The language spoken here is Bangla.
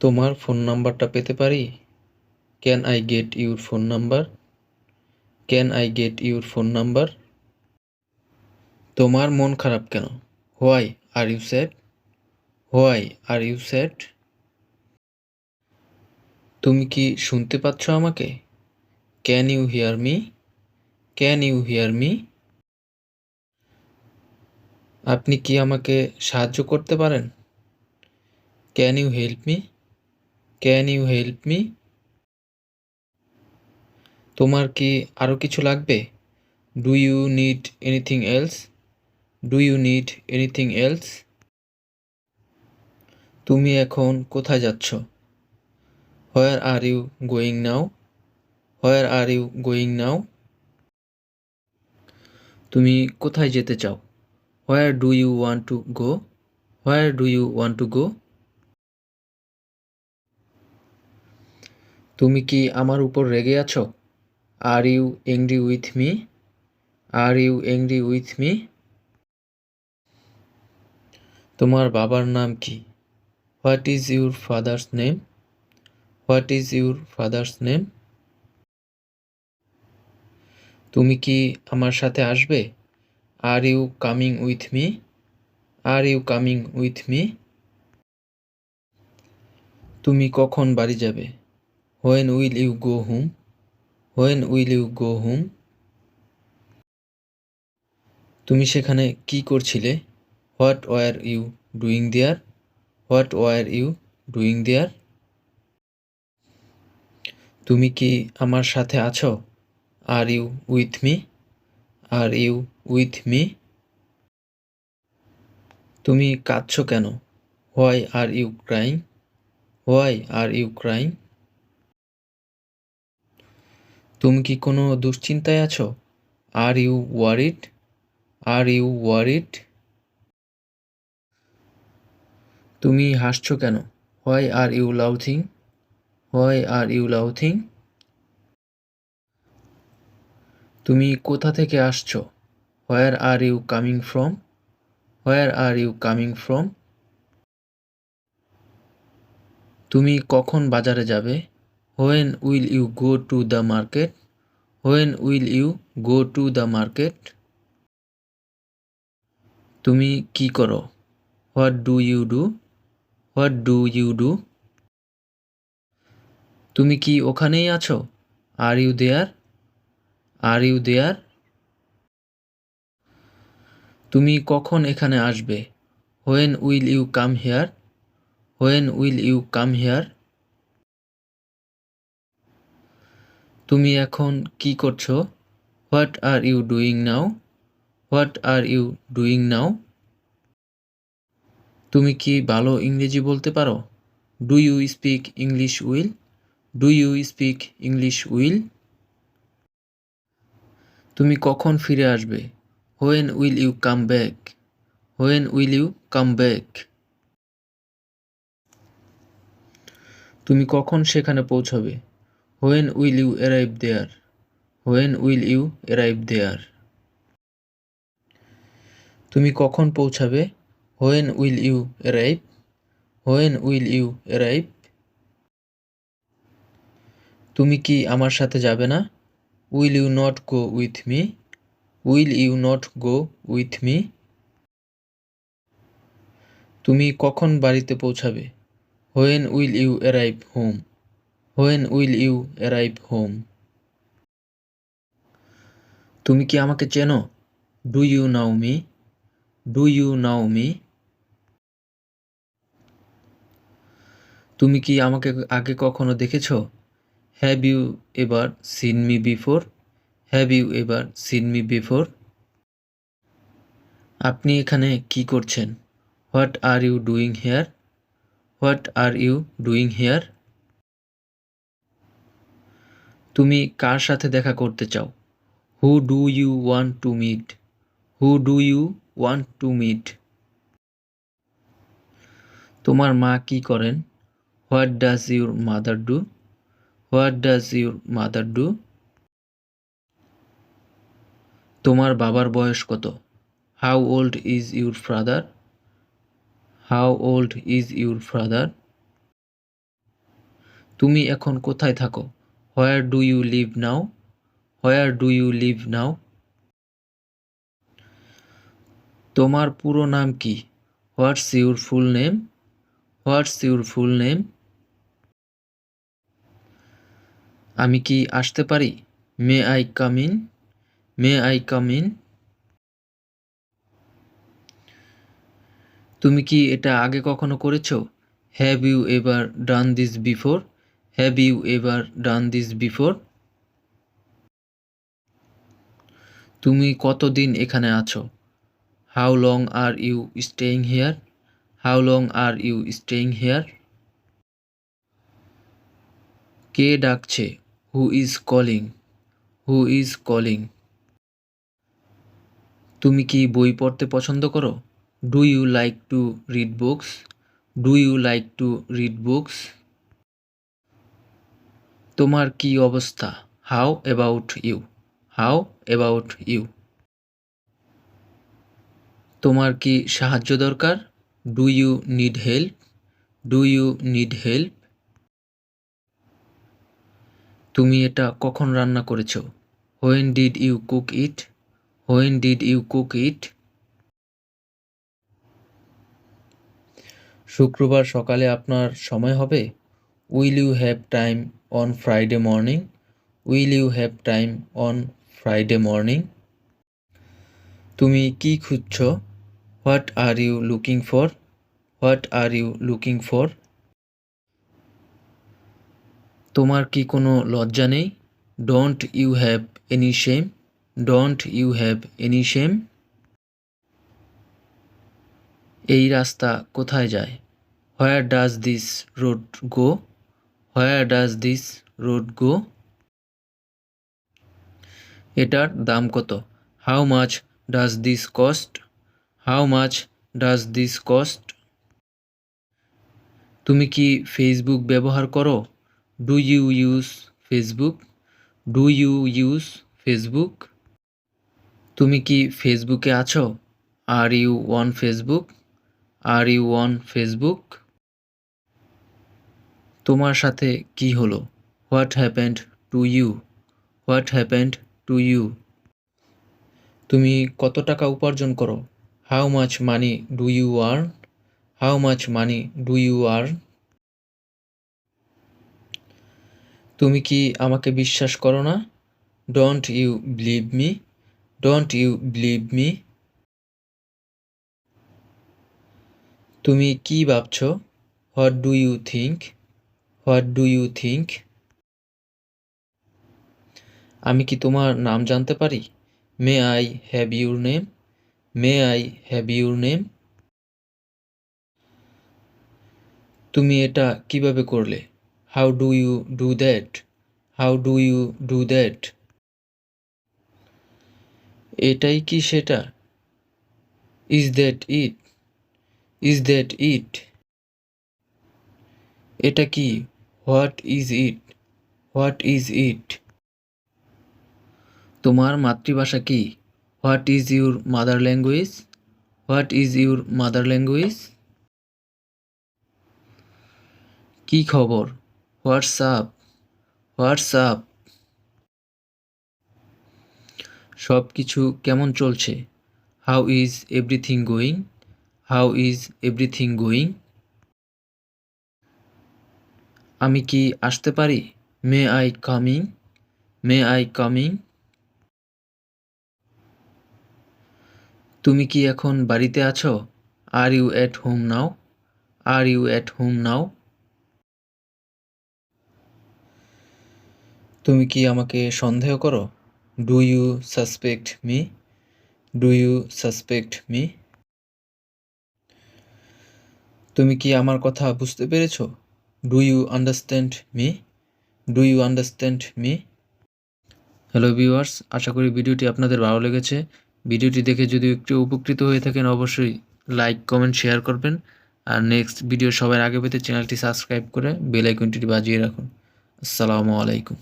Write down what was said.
তোমার ফোন নাম্বারটা পেতে পারি? Can I get your phone number? Can I get your phone number? তোমার মন খারাপ কেন? Why are you sad? Why are you sad? তুমি কি শুনতে পাচ্ছ আমাকে? Can you hear me? Can you hear me? আপনি কি আমাকে সাহায্য করতে পারেন? Can you help me? Can you help me? তোমার কি আরও কিছু লাগবে? Do you need anything else? Do you need anything else? তুমি এখন কোথায় যাচ্ছ? Where are you going now? Where are you going now? তুমি কোথায় যেতে চাও? Where do you want to go? Where do you want to go? তুমি কি আমার উপর রেগে আছো? Are you angry with me? Are you angry with me? তোমার বাবার নাম কি? What is your father's name? What is your father's name? তুমি কি আমার সাথে আসবে? Are you coming with me? Are you coming with me? তুমি কখন বাড়ি যাবে? When will you go home? When will you go home? তুমি সেখানে কি করছিলে? What were you doing there? What were you doing there? তুমি কি আমার সাথে আছো? Are you with me? Are you with me? তুমি কাঁদছো কেন? Why are you crying? Why are you crying? তুমি কি কোনো দুশ্চিন্তায় আছো? Are you worried? Are you worried? তুমি হাসছো কেন? Why are you লাউথিং? Why are you লাউথিং? তুমি কোথা থেকে আসছো? হোয়ার are you coming from? Where are you coming from? তুমি কখন বাজারে যাবে? When will you go to the market? When will you go to the market? তুমি কি করো? What do you do? What do you do? তুমি কি ওখানেই আছো? Are you there? Are you there? তুমি কখন এখানে আসবে? When will you come hair? When will you come here? তুমি এখন কি করছো? What are you doing now? What are you doing now? তুমি কি ভালো ইংরেজি বলতে পারো? Do you speak English well? Do you speak English well? তুমি কখন ফিরে আসবে? When will you come back? When will you come back? তুমি কখন সেখানে পৌঁছাবে? When will you arrive there? When will you arrive there? তুমি কখন পৌঁছাবে? When will you arrive? When will you arrive? তুমি কি আমার সাথে যাবে না? Will you not go with me? Will you not go with me? তুমি কখন বাড়িতে পৌঁছাবে? When will you arrive home? When will you arrive home? তুমি কি আমাকে চেনো? Do you know me? Do you know me? তুমি কি আমাকে আগে কখনো দেখেছো? Have you ever seen me before? Have you ever seen me before? আপনি এখানে কি করছেন? What are you doing here? What are you doing here? তুমি কার সাথে দেখা করতে চাও? Who do you want to meet? Who do you want to meet? তোমার মা কি করেন? What does your mother do? What does your mother do? তোমার বাবার বয়স কত? How old is your father? How old is your father? তুমি এখন কোথায় থাকো? Where do you live now? Where do you live নাও? তোমার পুরো নাম কি? What's your full name? What's your full name? আমি কি আসতে পারি? May I come in? May I come in? তুমি কি এটা আগে কখনো করেছো? Have you ever done this before? Have you ever done this before? তুমি কতদিন এখানে আছো? How long are you staying here? How long are you staying here? কে ডাকছে? Who is calling? Who is calling? তুমি কি বই পড়তে পছন্দ করো? Do you like to read books? Do you like to read books? তোমার কি অবস্থা? How about you? How about you? তোমার কি সাহায্য দরকার? Do you need help? Do you need help? তুমি এটা কখন রান্না করেছো? When did you cook it? When did you cook it? শুক্রবার সকালে আপনার সময় হবে? Will you have time on Friday morning? Will you have time on Friday morning? তুমি কি খুঁজছো? What are you looking for? What are you looking for? তোমার কি কোনো লজ্জা নেই? Don't you have any shame? Don't you have any shame? এই রাস্তা কোথায় যায়? Where does this road go? Where does this road go? এটার দাম কত? How much does this cost? How much does this cost? তুমি কি ফেসবুক ব্যবহার করো? Do you use Facebook? Do you use Facebook? তুমি কি ফেসবুকে আছো? Are you on Facebook? Are you on Facebook? তোমার সাথে কি হলো? What happened to you? What happened to you? তুমি কত টাকা উপার্জন করো? How much money do you earn? How much money do you earn? তুমি কি আমাকে বিশ্বাস করো না? Don't you believe me? Don't you believe me? তুমি কি ভাবছো? What do you think? What do you think? আমি কি তোমার নাম জানতে পারি? May I have your name? May I have your name? তুমি এটা কিভাবে করলে? How do you do that? How do you do that? এটাই কি সেটা? Is that it? Is that it? এটা কি? What is it? What is it? তোমার মাতৃভাষা কি? What is your mother language? What is your mother language? কি খবর? হোয়াটসঅ্যাপ? হোয়াটসঅ্যাপ? সব কিছু কেমন চলছে? How is everything going? How is everything going? আমি কি আসতে পারি? May I coming? May I coming? তুমি কি এখন বাড়িতে আছো? Are you at home now? Are you at home now? তুমি কি আমাকে সন্দেহ করো? Do you suspect me? Do you suspect me? তুমি কি আমার কথা বুঝতে পেরেছো? Do you understand me? Do you understand me? Hello viewers, আশা করি ভিডিওটি আপনাদের ভালো লেগেছে। ভিডিওটি দেখে যদি একটু উপকৃত হয়ে থাকেন অবশ্যই লাইক, কমেন্ট, শেয়ার করবেন। আর নেক্সট ভিডিও সবার আগে পেতে চ্যানেলটি সাবস্ক্রাইব করে বেল আইকনটি বাজিয়ে রাখুন। আসসালামু আলাইকুম।